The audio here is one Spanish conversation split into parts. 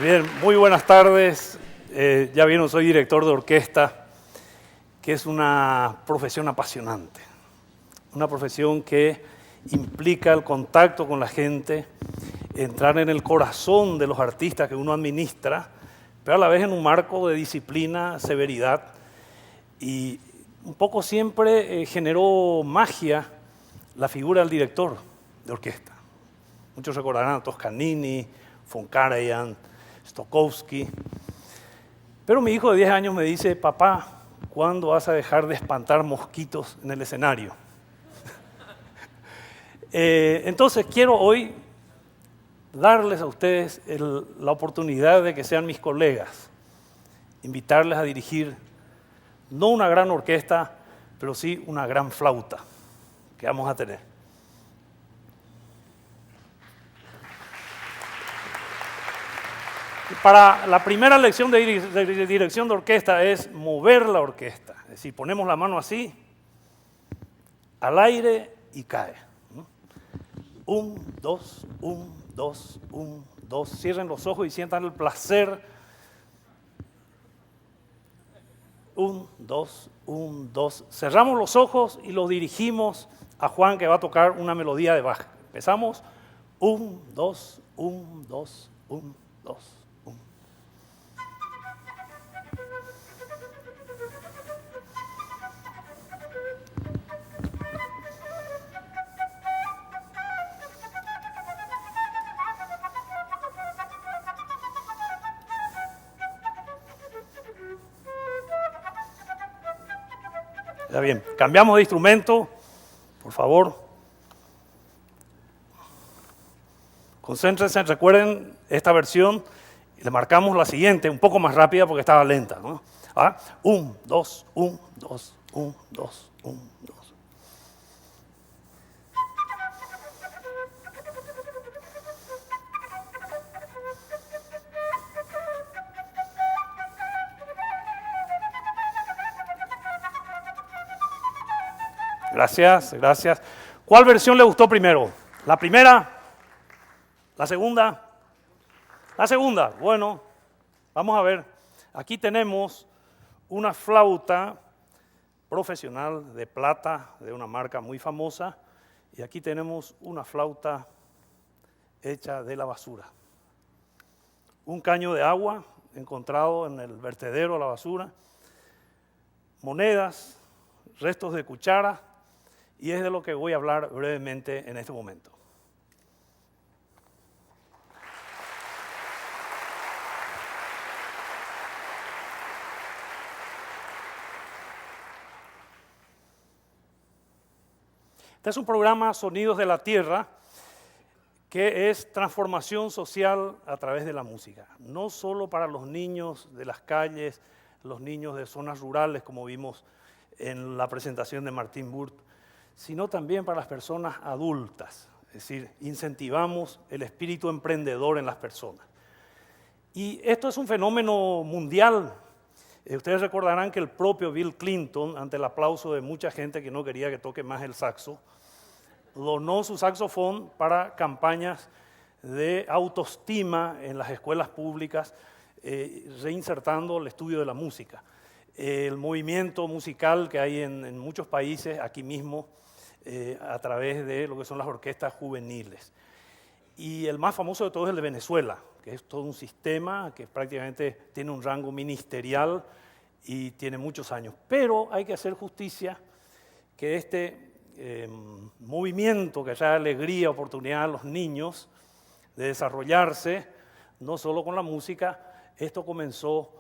Bien, muy buenas tardes. Ya vieron, soy director de orquesta, que es una profesión apasionante. Una profesión que implica el contacto con la gente, entrar en el corazón de los artistas que uno administra, pero a la vez en un marco de disciplina, severidad. Y un poco siempre generó magia la figura del director de orquesta. Muchos recordarán a Toscanini, von Karajan, Stokowski. Pero mi hijo de 10 años me dice: papá, ¿cuándo vas a dejar de espantar mosquitos en el escenario? Entonces quiero hoy darles a ustedes la oportunidad de que sean mis colegas, invitarles a dirigir no una gran orquesta, pero sí una gran flauta que vamos a tener. Para la primera lección de dirección de orquesta es mover la orquesta. Es decir, ponemos la mano así, al aire y cae. 1, 2, 1, 2, 1, 2. Cierren los ojos y sientan el placer. 1, 2, 1, 2. Cerramos los ojos y los dirigimos a Juan, que va a tocar una melodía de Bach. Empezamos. 1, 2, 1, 2, 1, 2. Ya bien, cambiamos de instrumento, por favor. Concéntrense, recuerden esta versión y le marcamos la siguiente, un poco más rápida porque estaba lenta, ¿no? 1, 2, 1, 2, 1, 2, 1, 2. Gracias, gracias. ¿Cuál versión le gustó primero? ¿La primera? ¿La segunda? La segunda. Bueno, vamos a ver. Aquí tenemos una flauta profesional de plata de una marca muy famosa y aquí tenemos una flauta hecha de la basura. Un caño de agua encontrado en el vertedero a la basura, monedas, restos de cuchara. Y es de lo que voy a hablar brevemente en este momento. Este es un programa Sonidos de la Tierra, que es transformación social a través de la música. No solo para los niños de las calles, los niños de zonas rurales, como vimos en la presentación de Martín Burt, sino también para las personas adultas. Es decir, incentivamos el espíritu emprendedor en las personas. Y esto es un fenómeno mundial. Ustedes recordarán que el propio Bill Clinton, ante el aplauso de mucha gente que no quería que toque más el saxo, donó su saxofón para campañas de autoestima en las escuelas públicas, reinsertando el estudio de la música. El movimiento musical que hay en muchos países, aquí mismo, a través de lo que son las orquestas juveniles. Y el más famoso de todos es el de Venezuela, que es todo un sistema que prácticamente tiene un rango ministerial y tiene muchos años. Pero hay que hacer justicia que este movimiento que trae alegría, oportunidad a los niños de desarrollarse, no solo con la música, esto comenzó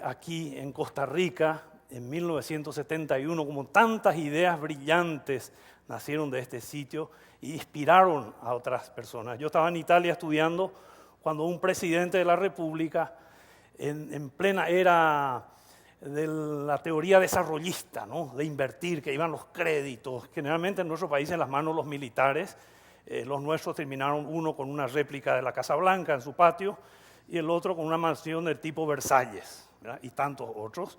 aquí en Costa Rica, en 1971, como tantas ideas brillantes nacieron de este sitio e inspiraron a otras personas. Yo estaba en Italia estudiando cuando un presidente de la República, en plena era de la teoría desarrollista, ¿no?, de invertir, que iban los créditos, generalmente en nuestro país en las manos de los militares. Los nuestros terminaron uno con una réplica de la Casa Blanca en su patio y el otro con una mansión del tipo Versalles, ¿verdad?, y tantos otros.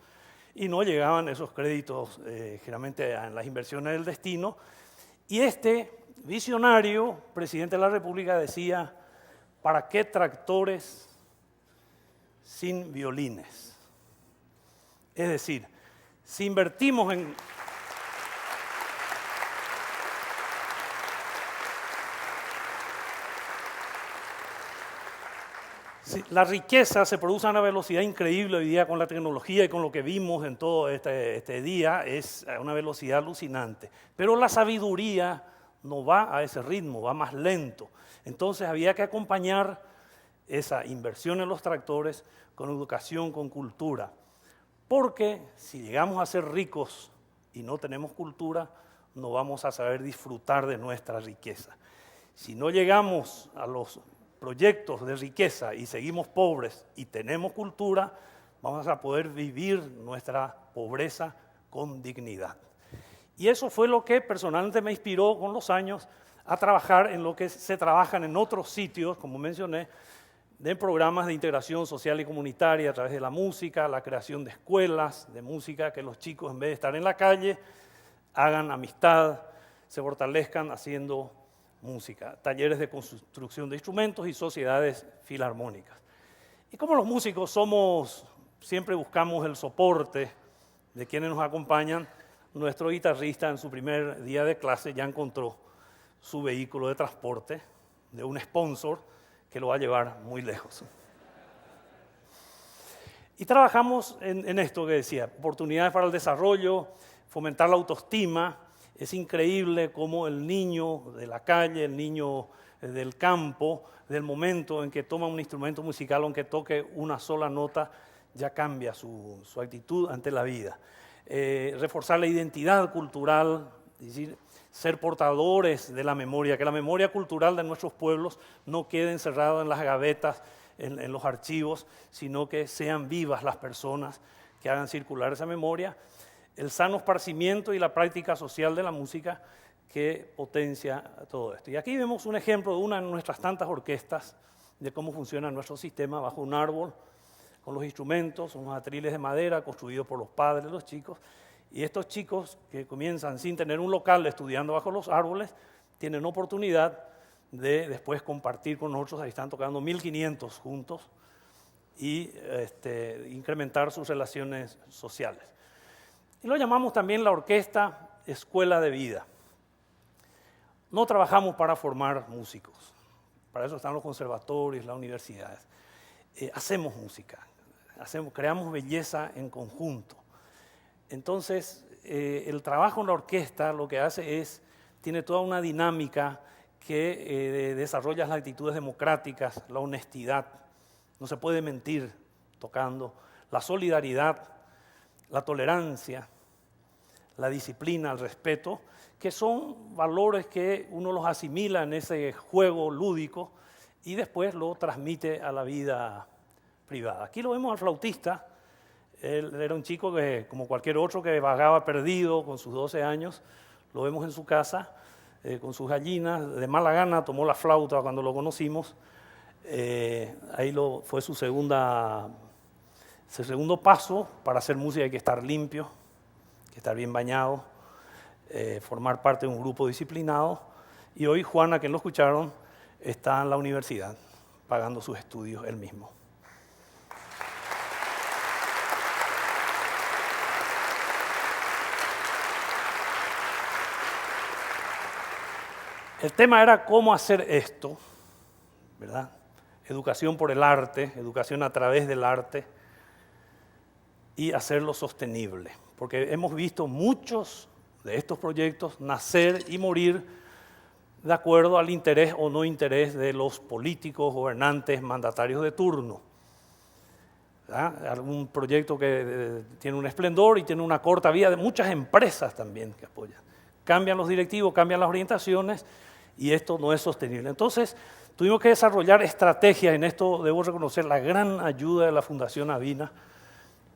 Y no llegaban esos créditos generalmente en las inversiones del destino. Y este visionario, presidente de la República, decía: ¿para qué tractores sin violines. Es decir, si invertimos en... Sí, la riqueza se produce a una velocidad increíble hoy día con la tecnología y con lo que vimos en todo este día, es a una velocidad alucinante. Pero la sabiduría no va a ese ritmo, va más lento. Entonces había que acompañar esa inversión en los tractores con educación, con cultura. Porque si llegamos a ser ricos y no tenemos cultura, no vamos a saber disfrutar de nuestra riqueza. Si no llegamos a los proyectos de riqueza y seguimos pobres y tenemos cultura, vamos a poder vivir nuestra pobreza con dignidad. Y eso fue lo que personalmente me inspiró con los años a trabajar en lo que se trabajan en otros sitios, como mencioné, de programas de integración social y comunitaria a través de la música, la creación de escuelas de música, que los chicos en vez de estar en la calle, hagan amistad, se fortalezcan haciendo música, talleres de construcción de instrumentos y sociedades filarmónicas. Y como los músicos siempre buscamos el soporte de quienes nos acompañan, nuestro guitarrista en su primer día de clase ya encontró su vehículo de transporte de un sponsor que lo va a llevar muy lejos. Y trabajamos en esto que decía, oportunidades para el desarrollo, fomentar la autoestima. Es increíble cómo el niño de la calle, el niño del campo, del momento en que toma un instrumento musical, aunque toque una sola nota, ya cambia su actitud ante la vida. Reforzar la identidad cultural, es decir, ser portadores de la memoria, que la memoria cultural de nuestros pueblos no quede encerrada en las gavetas, en los archivos, sino que sean vivas las personas que hagan circular esa memoria. El sano esparcimiento y la práctica social de la música que potencia todo esto. Y aquí vemos un ejemplo de una de nuestras tantas orquestas, de cómo funciona nuestro sistema bajo un árbol, con los instrumentos, unos atriles de madera construidos por los padres de los chicos. Y estos chicos que comienzan sin tener un local estudiando bajo los árboles, tienen oportunidad de después compartir con nosotros, ahí están tocando 1500 juntos, y incrementar sus relaciones sociales. Y lo llamamos también la orquesta escuela de vida. No trabajamos para formar músicos, para eso están los conservatorios, las universidades. Hacemos música, creamos belleza en conjunto. Entonces, el trabajo en la orquesta lo que hace tiene toda una dinámica que desarrolla las actitudes democráticas, la honestidad, no se puede mentir tocando, la solidaridad, la tolerancia, la disciplina, el respeto, que son valores que uno los asimila en ese juego lúdico y después lo transmite a la vida privada. Aquí lo vemos al flautista. Él era un chico que, como cualquier otro que vagaba perdido con sus 12 años, lo vemos en su casa con sus gallinas, de mala gana tomó la flauta cuando lo conocimos, ahí fue su segundo paso. Para hacer música hay que estar limpio, hay que estar bien bañado, formar parte de un grupo disciplinado, y hoy Juan, a quien lo escucharon, está en la universidad pagando sus estudios él mismo. El tema era cómo hacer esto, ¿verdad? Educación por el arte, educación a través del arte y hacerlo sostenible. Porque hemos visto muchos de estos proyectos nacer y morir de acuerdo al interés o no interés de los políticos, gobernantes, mandatarios de turno. ¿Verdad? Algún proyecto que tiene un esplendor y tiene una corta vida, de muchas empresas también que apoyan. Cambian los directivos, cambian las orientaciones, y esto no es sostenible. Entonces, tuvimos que desarrollar estrategias. En esto debo reconocer la gran ayuda de la Fundación Avina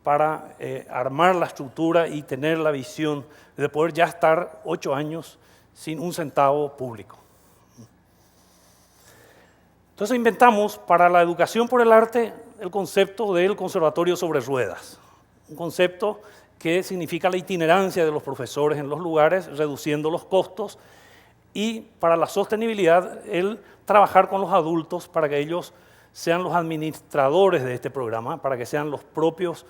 para armar la estructura y tener la visión de poder ya estar 8 años sin un centavo público. Entonces inventamos para la educación por el arte el concepto del conservatorio sobre ruedas. Un concepto que significa la itinerancia de los profesores en los lugares, reduciendo los costos, y para la sostenibilidad, el trabajar con los adultos para que ellos sean los administradores de este programa, para que sean los propios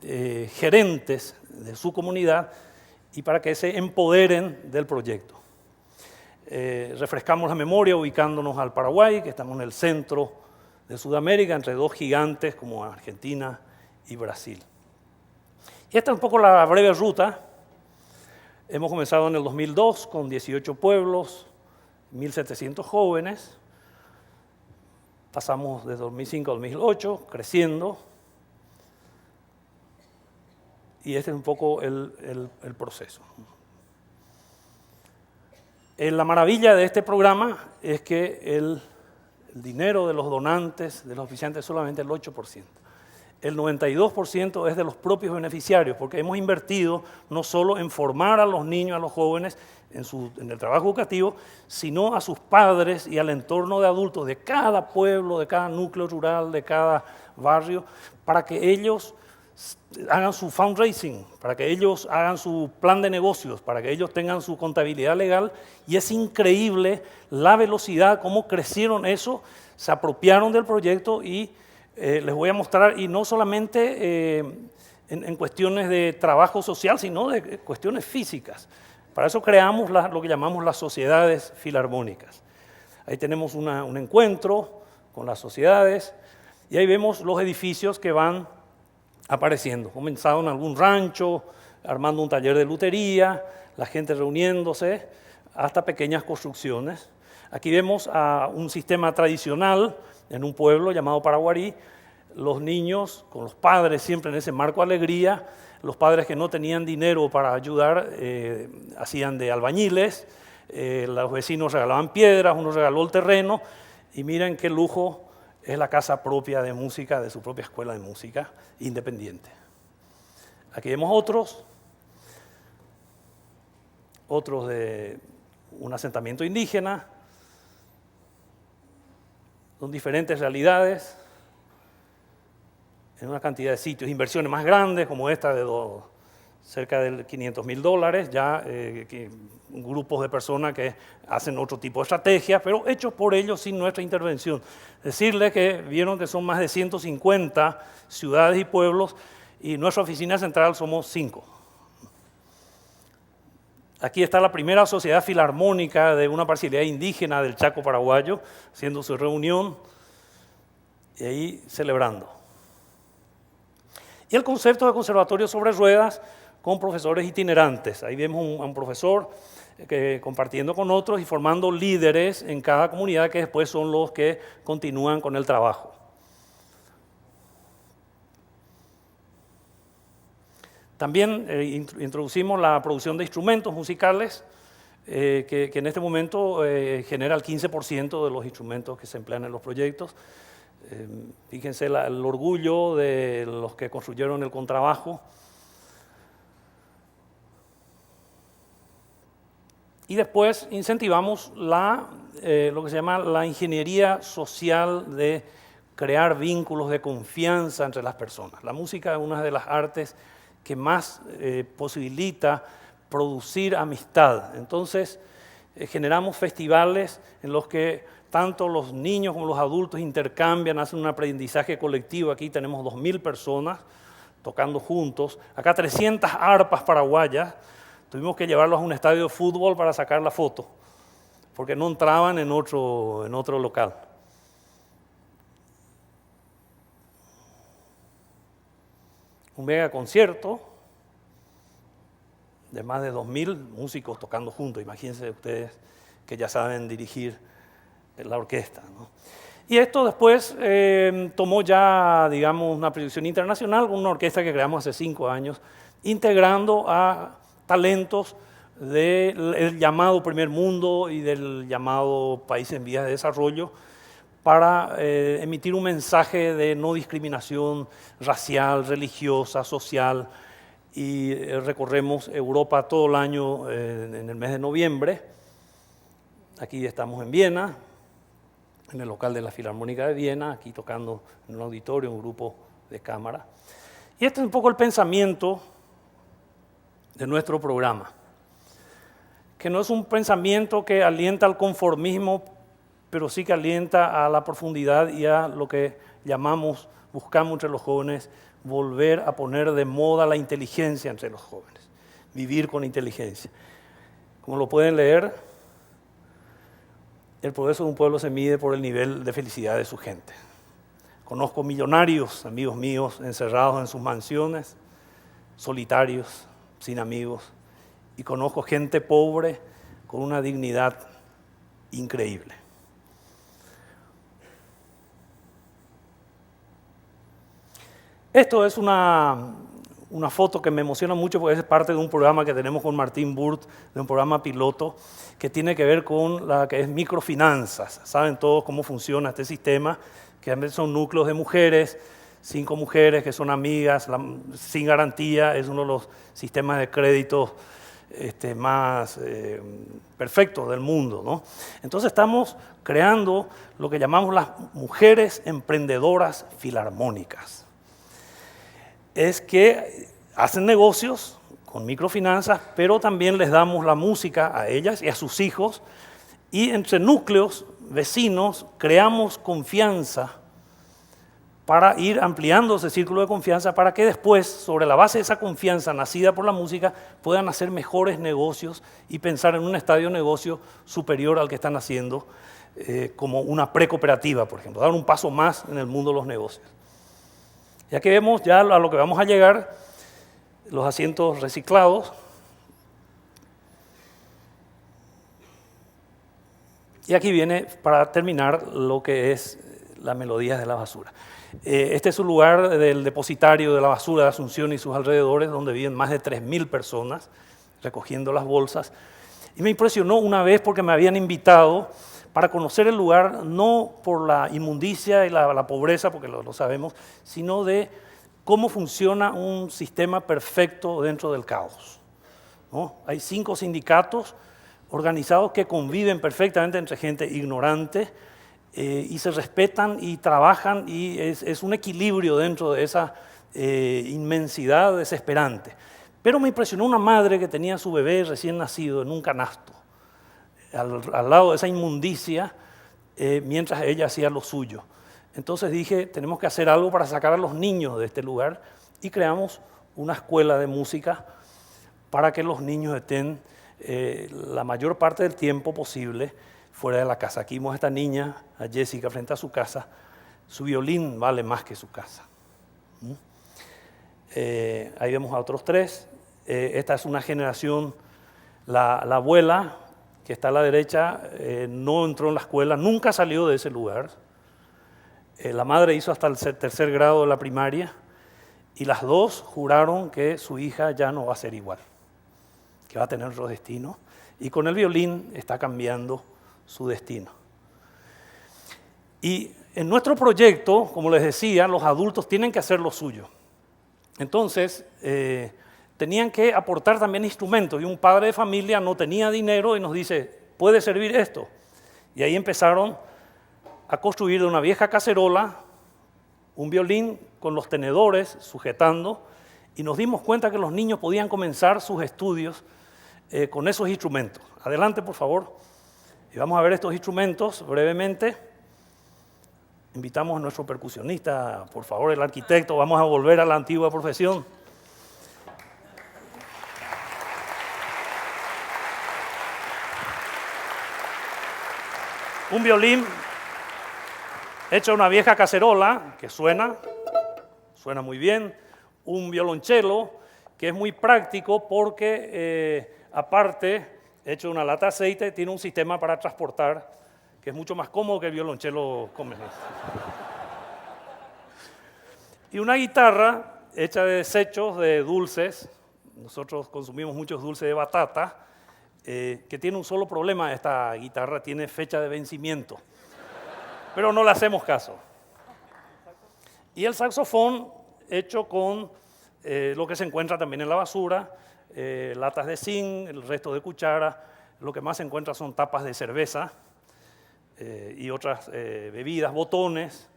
gerentes de su comunidad y para que se empoderen del proyecto. Refrescamos la memoria ubicándonos al Paraguay, que estamos en el centro de Sudamérica, entre dos gigantes como Argentina y Brasil. Y esta es un poco la breve ruta. Hemos comenzado en el 2002 con 18 pueblos, 1.700 jóvenes. Pasamos de 2005 a 2008, creciendo. Y este es un poco el proceso. La maravilla de este programa es que el dinero de los donantes, de los oficiantes, es solamente el 8%. El 92% es de los propios beneficiarios, porque hemos invertido no solo en formar a los niños, a los jóvenes en el trabajo educativo, sino a sus padres y al entorno de adultos de cada pueblo, de cada núcleo rural, de cada barrio, para que ellos hagan su fundraising, para que ellos hagan su plan de negocios, para que ellos tengan su contabilidad legal. Y es increíble la velocidad, cómo crecieron eso, se apropiaron del proyecto y les voy a mostrar, y no solamente en cuestiones de trabajo social, sino de cuestiones físicas. Para eso creamos lo que llamamos las sociedades filarmónicas. Ahí tenemos un encuentro con las sociedades y ahí vemos los edificios que van apareciendo. Comenzaron en algún rancho, armando un taller de lutería, la gente reuniéndose, hasta pequeñas construcciones. Aquí vemos a un sistema tradicional en un pueblo llamado Paraguarí, los niños con los padres siempre en ese marco de alegría, los padres que no tenían dinero para ayudar hacían de albañiles, los vecinos regalaban piedras, uno regaló el terreno y miren qué lujo es la casa propia de música, de su propia escuela de música independiente. Aquí vemos otros de un asentamiento indígena, son diferentes realidades, en una cantidad de sitios, inversiones más grandes como esta de cerca de $500.000, ya grupos de personas que hacen otro tipo de estrategias, pero hechos por ellos sin nuestra intervención. Decirles que vieron que son más de 150 ciudades y pueblos y nuestra oficina central somos 5. Aquí está la primera sociedad filarmónica de una parcialidad indígena del Chaco paraguayo, haciendo su reunión y ahí celebrando. Y el concepto de conservatorio sobre ruedas con profesores itinerantes. Ahí vemos a un profesor compartiendo con otros y formando líderes en cada comunidad que después son los que continúan con el trabajo. También introducimos la producción de instrumentos musicales, que en este momento genera el 15% de los instrumentos que se emplean en los proyectos. Fíjense el orgullo de los que construyeron el contrabajo. Y después incentivamos lo que se llama la ingeniería social de crear vínculos de confianza entre las personas. La música es una de las artes que más posibilita producir amistad. Entonces, generamos festivales en los que tanto los niños como los adultos intercambian, hacen un aprendizaje colectivo. Aquí tenemos 2.000 personas tocando juntos. Acá 300 arpas paraguayas. Tuvimos que llevarlos a un estadio de fútbol para sacar la foto, porque no entraban en otro local. Un mega concierto de más de 2.000 músicos tocando juntos. Imagínense ustedes que ya saben dirigir la orquesta, ¿no? Y esto después tomó ya, digamos, una proyección internacional con una orquesta que creamos hace 5 años, integrando a talentos del llamado primer mundo y del llamado país en vías de desarrollo para emitir un mensaje de no discriminación racial, religiosa, social, y recorremos Europa todo el año en el mes de noviembre. Aquí estamos en Viena, en el local de la Filarmónica de Viena, aquí tocando en un auditorio, un grupo de cámara. Y este es un poco el pensamiento de nuestro programa, que no es un pensamiento que alienta al conformismo pero sí que alienta a la profundidad y a lo que buscamos entre los jóvenes, volver a poner de moda la inteligencia entre los jóvenes, vivir con inteligencia. Como lo pueden leer, el progreso de un pueblo se mide por el nivel de felicidad de su gente. Conozco millonarios, amigos míos, encerrados en sus mansiones, solitarios, sin amigos, y conozco gente pobre con una dignidad increíble. Esto es una foto que me emociona mucho porque es parte de un programa que tenemos con Martín Burt, de un programa piloto que tiene que ver con la que es microfinanzas. Saben todos cómo funciona este sistema, que a veces son núcleos de mujeres, 5 mujeres que son amigas, sin garantía, es uno de los sistemas de crédito más perfectos del mundo, ¿no? Entonces estamos creando lo que llamamos las mujeres emprendedoras filarmónicas. Es que hacen negocios con microfinanzas, pero también les damos la música a ellas y a sus hijos, y entre núcleos vecinos creamos confianza para ir ampliando ese círculo de confianza para que después, sobre la base de esa confianza nacida por la música, puedan hacer mejores negocios y pensar en un estadio de negocio superior al que están haciendo, como una precooperativa, por ejemplo, dar un paso más en el mundo de los negocios. Ya que vemos ya a lo que vamos a llegar, los asientos reciclados. Y aquí viene, para terminar, lo que es las melodías de la basura. Este es un lugar del depositario de la basura de Asunción y sus alrededores, donde viven más de 3.000 personas recogiendo las bolsas. Y me impresionó una vez porque me habían invitado para conocer el lugar, no por la inmundicia y la pobreza, porque lo sabemos, sino de cómo funciona un sistema perfecto dentro del caos, ¿no? Hay 5 sindicatos organizados que conviven perfectamente entre gente ignorante, y se respetan y trabajan, y es un equilibrio dentro de esa inmensidad desesperante. Pero me impresionó una madre que tenía a su bebé recién nacido en un canasto, al lado de esa inmundicia, mientras ella hacía lo suyo. Entonces dije, tenemos que hacer algo para sacar a los niños de este lugar, y creamos una escuela de música para que los niños estén la mayor parte del tiempo posible fuera de la casa. Aquí vemos a esta niña, a Jessica, frente a su casa. Su violín vale más que su casa. Ahí vemos a otros 3. Esta es una generación, la abuela, que está a la derecha, no entró en la escuela, nunca salió de ese lugar. La madre hizo hasta el 3er grado de la primaria, y las 2 juraron que su hija ya no va a ser igual, que va a tener otro destino, y con el violín está cambiando su destino. Y en nuestro proyecto, como les decía, los adultos tienen que hacer lo suyo. Entonces, tenían que aportar también instrumentos, y un padre de familia no tenía dinero y nos dice, ¿puede servir esto? Y ahí empezaron a construir de una vieja cacerola un violín con los tenedores sujetando, y nos dimos cuenta que los niños podían comenzar sus estudios con esos instrumentos. Adelante, por favor. Y vamos a ver estos instrumentos brevemente. Invitamos a nuestro percusionista, por favor, el arquitecto. Vamos a volver a la antigua profesión. Un violín hecho de una vieja cacerola que suena muy bien. Un violonchelo que es muy práctico porque, aparte, hecho de una lata de aceite, tiene un sistema para transportar que es mucho más cómodo que el violonchelo convencional. Y una guitarra hecha de desechos de dulces. Nosotros consumimos muchos dulces de batata, que tiene un solo problema. Esta guitarra tiene fecha de vencimiento, pero no le hacemos caso. Y el saxofón hecho con lo que se encuentra también en la basura, latas de zinc, el resto de cucharas. Lo que más se encuentra son tapas de cerveza y otras bebidas, botones,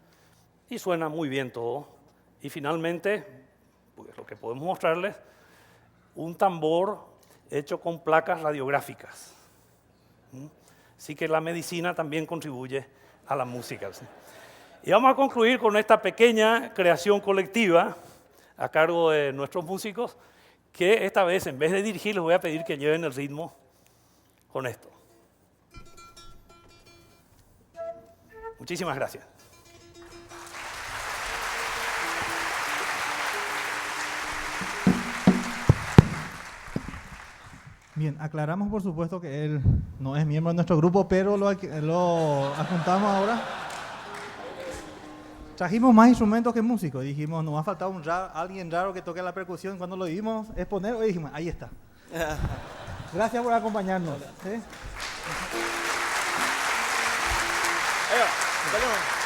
y suena muy bien todo. Y finalmente, pues, lo que podemos mostrarles, un tambor hecho con placas radiográficas. Así que la medicina también contribuye a la música, ¿sí? Y vamos a concluir con esta pequeña creación colectiva a cargo de nuestros músicos, que esta vez, en vez de dirigir, les voy a pedir que lleven el ritmo con esto. Muchísimas gracias. Bien, aclaramos por supuesto que él no es miembro de nuestro grupo, pero lo apuntamos ahora. Trajimos más instrumentos que músicos. Dijimos, nos va a faltar alguien raro que toque la percusión. Cuando lo vimos exponer, hoy dijimos, ahí está. Gracias por acompañarnos. ¿Sí? Ahí va,